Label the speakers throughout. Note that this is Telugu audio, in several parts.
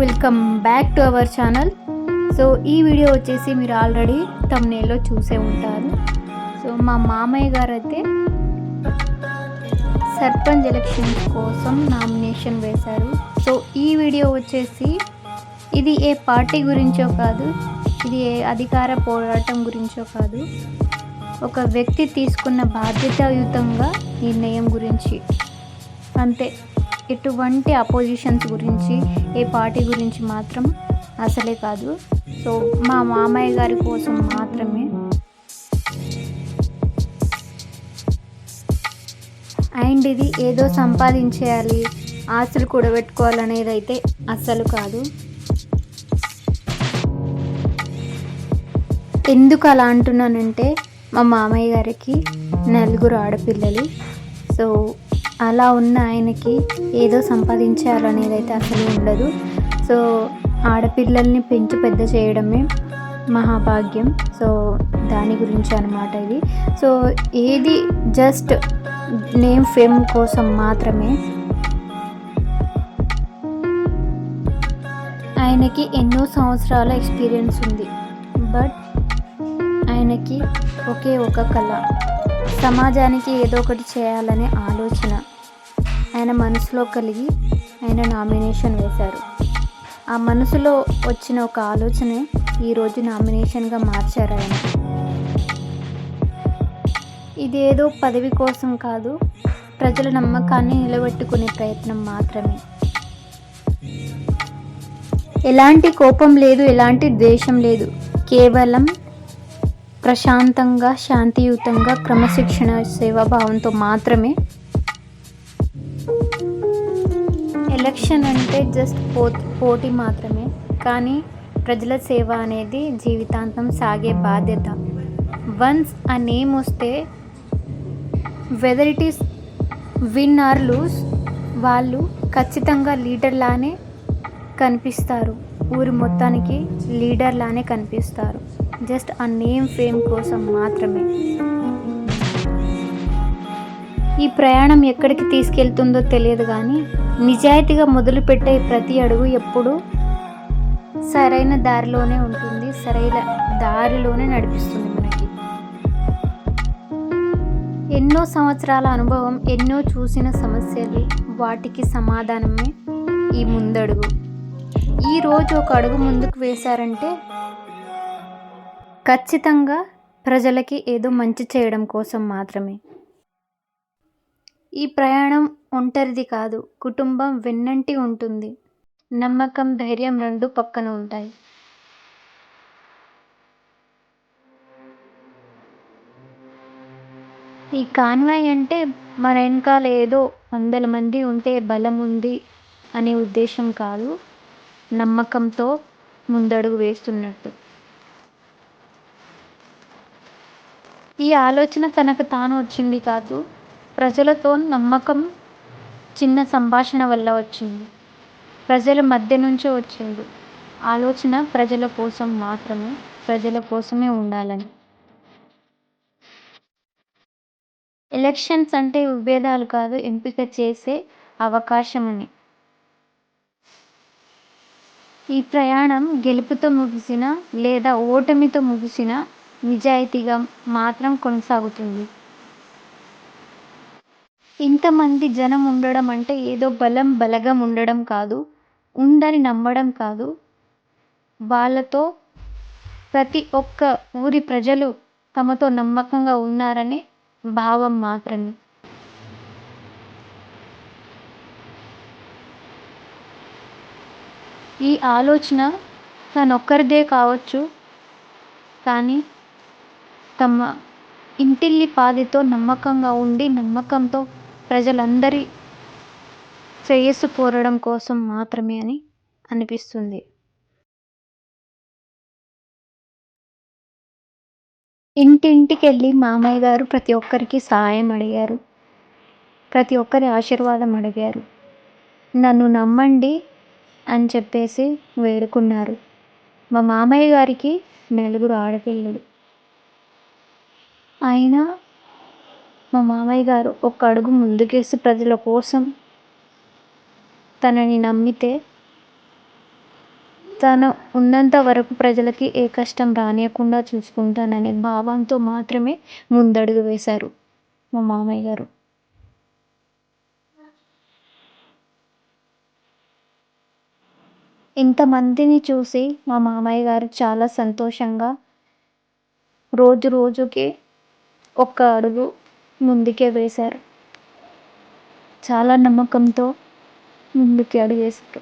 Speaker 1: Welcome back to our channel. So ఈ వీడియో వచ్చేసి మీరు ఆల్రెడీ థంబ్‌నెయిల్‌లో చూసే ఉంటారు. సో మా మామయ్య గారైతే సర్పంచ్ ఎలక్షన్స్ కోసం నామినేషన్ వేశారు. సో ఈ వీడియో వచ్చేసి ఇది ఏ పార్టీ గురించో కాదు, ఇది ఏ అధికార పోరాటం గురించో కాదు, ఒక వ్యక్తి తీసుకున్న బాధ్యతాయుతంగా నిర్ణయం గురించి అంతే. ఎటువంటి అపోజిషన్స్ గురించి, ఏ పార్టీ గురించి మాత్రం అసలే కాదు. సో మా మామయ్య గారి కోసం మాత్రమే. అండ్ ఇది ఏదో సంపాదించేయాలి, ఆస్తులు కూడబెట్టుకోవాలనేది అయితే అస్సలు కాదు. ఎందుకు అలా అంటున్నానంటే మా మామయ్య గారికి 4 ఆడపిల్లలు. సో అలా ఉన్న ఆయనకి ఏదో సంపాదించాలనేది అయితే అసలు ఉండదు. సో ఆడపిల్లల్ని పెంచి పెద్ద చేయడమే మహాభాగ్యం. సో దాని గురించి అన్నమాట ఇది. సో ఏది జస్ట్ నేమ్ ఫేమ్ కోసం మాత్రమే. ఆయనకి ఎన్నో సంవత్సరాల ఎక్స్పీరియన్స్ ఉంది, బట్ ఆయనకి ఒకే ఒక కళ, సమాజానికి ఏదో ఒకటి చేయాలనే ఆలోచన ఆయన మనసులో కలిగి ఆయన నామినేషన్ వేశారు. ఆ మనసులో వచ్చిన ఒక ఆలోచనే ఈరోజు నామినేషన్గా మార్చారు ఆయన. ఇదేదో పదవి కోసం కాదు, ప్రజల నమ్మకాన్ని నిలబెట్టుకునే ప్రయత్నం మాత్రమే. ఎలాంటి కోపం లేదు, ఎలాంటి ద్వేషం లేదు, కేవలం ప్రశాంతంగా, శాంతియుతంగా, క్రమశిక్షణ, సేవాభావంతో మాత్రమే. ఎలక్షన్ అంటే జస్ట్ పోటీ మాత్రమే, కానీ ప్రజల సేవ అనేది జీవితాంతం సాగే బాధ్యత. వన్స్ ఆ నేమ్ వస్తే, whether it is win or lose, వాళ్ళు ఖచ్చితంగా లీడర్లానే కనిపిస్తారు, ఊరి మొత్తానికి లీడర్లానే కనిపిస్తారు. జస్ట్ ఆ నేమ్ ఫేమ్ కోసం మాత్రమే. ఈ ప్రయాణం ఎక్కడికి తీసుకెళ్తుందో తెలియదు, కానీ నిజాయితీగా మొదలుపెట్టే ప్రతి అడుగు ఎప్పుడూ సరైన దారిలోనే ఉంటుంది, సరైన దారిలోనే నడిపిస్తుంది మనకి. ఎన్నో సంవత్సరాల అనుభవం, ఎన్నో చూసిన సమస్యలు, వాటికి సమాధానమే ఈ ముందడుగు. ఈరోజు ఒక అడుగు ముందుకు వేశారంటే ఖచ్చితంగా ప్రజలకి ఏదో మంచి చేయడం కోసం మాత్రమే. ఈ ప్రయాణం ఒంటరిది కాదు, కుటుంబం వెన్నంటి ఉంటుంది. నమ్మకం, ధైర్యం 2 పక్కన ఉంటాయి. ఈ కాన్వాయ్ అంటే మన వెనకాల ఏదో 100 మంది ఉంటే బలం ఉంది అనే ఉద్దేశం కాదు, నమ్మకంతో ముందడుగు వేస్తున్నట్టు. ఈ ఆలోచన తనకు తాను వచ్చింది కాదు, ప్రజలతో నమ్మకం చిన్న సంభాషణ వల్ల వచ్చింది, ప్రజల మధ్య నుంచే వచ్చింది. ఆలోచన ప్రజల కోసం మాత్రమే, ప్రజల కోసమే ఉండాలని. ఎలక్షన్స్ అంటే విభేదాలు కాదు, ఎంపిక చేసే అవకాశం అని. ఈ ప్రయాణం గెలుపుతో ముగిసినా లేదా ఓటమితో ముగిసినా నిజాయితీగా మాత్రం కొనసాగుతుంది. ఇంతమంది జనం ఉండడం అంటే ఏదో బలగం ఉండడం కాదు, ఉందని నమ్మడం కాదు, వాళ్ళతో ప్రతి ఒక్క ఊరి ప్రజలు తమతో నమ్మకంగా ఉన్నారనే భావం మాత్రమే. ఈ ఆలోచన తనొక్కరిదే కావచ్చు, కానీ తమ ఇంటిల్లిపాదితో నమ్మకంగా ఉండి, నమ్మకంతో ప్రజలందరి శ్రేయస్సు కోరడం కోసం మాత్రమే అని అనిపిస్తుంది. ఇంటింటికెళ్ళి మామయ్య గారు ప్రతి ఒక్కరికి సహాయం అడిగారు, ప్రతి ఒక్కరి ఆశీర్వాదం అడిగారు, నన్ను నమ్మండి అని చెప్పేసి వేడుకున్నారు. మా మామయ్య గారికి 4 ఆడపిల్లలు. అయినా మా మామయ్య గారు ఒక అడుగు ముందుకేసి ప్రజల కోసం తనని నమ్మితే తాను ఉన్నంత వరకు ప్రజలకి ఏ కష్టం రానియకుండా చూసుకుంటాననే భావంతో మాత్రమే ముందడుగు వేశారు మా మామయ్య గారు. ఇంతమందిని చూసి మా మామయ్య గారు చాలా సంతోషంగా రోజు రోజుకి ఒక్క అడుగు ముందుకే వేశారు. చాలా నమ్మకంతో ముందుకి అడుగేశారు.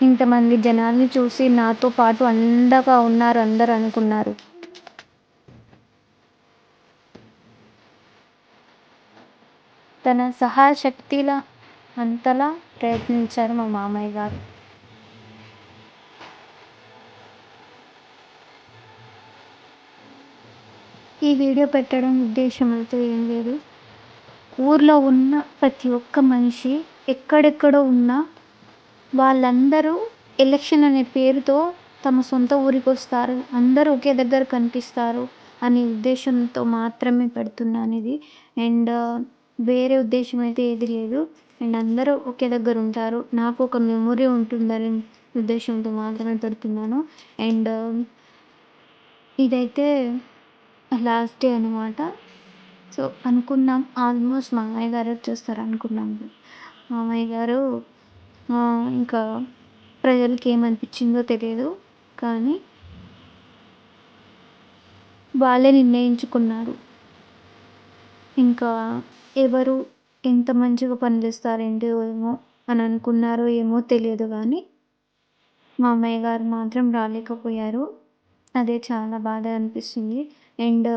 Speaker 1: ఇంతమంది జనాల్ని చూసి నాతో పాటు అండగా ఉన్నారు అందరూ అనుకున్నారు. తన సహాయశక్తిల అంతలా ప్రయత్నించారు మా మామయ్య గారు. ఈ వీడియో పెట్టడం ఉద్దేశం అయితే ఏం లేదు. ఊర్లో ఉన్న ప్రతి ఒక్క మనిషి ఎక్కడెక్కడో ఉన్నా వాళ్ళందరూ ఎలక్షన్ అనే పేరుతో తమ సొంత ఊరికి వస్తారు, అందరూ ఒకే దగ్గర కనిపిస్తారు అనే ఉద్దేశంతో మాత్రమే పెడుతున్నాను ఇది. అండ్ వేరే ఉద్దేశం అయితే ఏది లేదు. అండ్ అందరూ ఒకే దగ్గర ఉంటారు, నాకు ఒక మెమొరీ ఉంటుందని ఉద్దేశంతో మాత్రమే పెడుతున్నాను. అండ్ ఇదైతే లాస్ట్ డే అనమాట. సో అనుకున్నాం ఆల్మోస్ట్ మామయ్య గారు వచ్చేస్తారు అనుకున్నాం. మామయ్య గారు ఇంకా ప్రజలకి ఏమనిపించిందో తెలియదు, కానీ వాళ్ళే నిర్ణయించుకున్నారు. ఇంకా ఎవరు ఎంత మంచిగా పనిచేస్తారేంటో ఏమో అని అనుకున్నారో ఏమో తెలియదు, కానీ మామయ్య గారు మాత్రం రాలేకపోయారు. అదే చాలా బాధ అనిపిస్తుంది. అండ్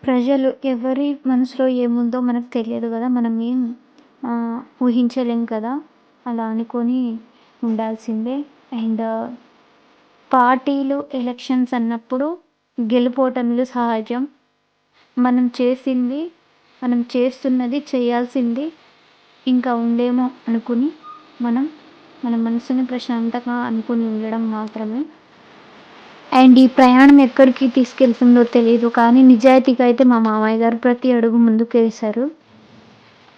Speaker 1: ప్రజలు ఎవరి మనసులో ఏముందో మనకు తెలియదు కదా, మనం ఏం ఊహించలేం కదా, అలా అనుకొని ఉండాల్సిందే. అండ్ పార్టీలు ఎలక్షన్స్ అన్నప్పుడు గెలుపోటములు సహజం. మనం చేసింది, మనం చేస్తున్నది, చేయాల్సింది ఇంకా ఉందేమో అనుకుని మన మనసుని ప్రశాంతంగా అనుకుని ఉండడం మాత్రమే. అండ్ ఈ ప్రయాణం ఎక్కడికి తీసుకెళ్తుందో తెలియదు, కానీ నిజాయితీగా అయితే మా మామయ్య గారు ప్రతి అడుగు ముందుకు వేశారు.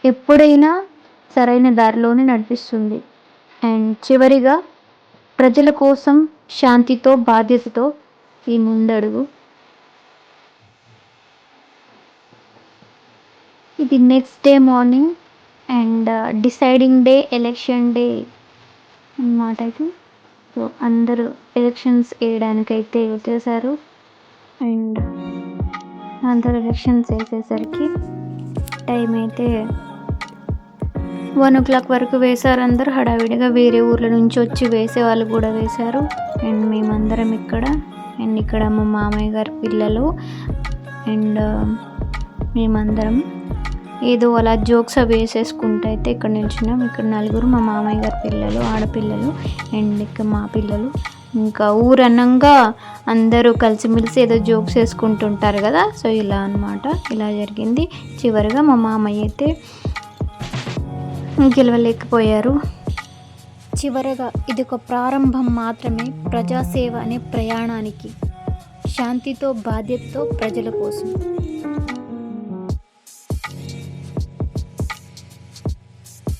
Speaker 1: ఎప్పుడైనా సరైన దారిలోనే నడిపిస్తుంది. అండ్ చివరిగా ప్రజల కోసం శాంతితో బాధ్యతతో ఈ ముందడుగు. ఇది next day morning and deciding day, election day అన్నమాట ఇది. సో అందరూ ఎలక్షన్స్ వేయడానికైతే వచ్చేసారు. అండ్ అందరూ ఎలక్షన్స్ వేసేసరికి టైం అయితే 1 o'clock వరకు వేశారు. అందరూ హడావిడిగా వేరే ఊర్ల నుంచి వచ్చి వేసే వాళ్ళు కూడా వేశారు. అండ్ మేమందరం ఇక్కడ, అండ్ ఇక్కడ మా మామయ్య గారి పిల్లలు అండ్ మేమందరం ఏదో అలా జోక్స్ అవి వేసేసుకుంటూ అయితే ఇక్కడ నిల్చున్నాం. ఇక్కడ 4 మా మామయ్య గారి పిల్లలు, ఆడపిల్లలు, అండ్ ఇక్కడ మా పిల్లలు. ఇంకా ఊరన్నంగా అందరూ కలిసిమెలిసి ఏదో జోక్స్ వేసుకుంటుంటారు కదా, సో ఇలా అనమాట, ఇలా జరిగింది. చివరిగా మా మామయ్య అయితే గెలవలేకపోయారు. చివరగా ఇది ఒక ప్రారంభం మాత్రమే ప్రజాసేవ అనే ప్రయాణానికి, శాంతితో బాధ్యతతో ప్రజల కోసం.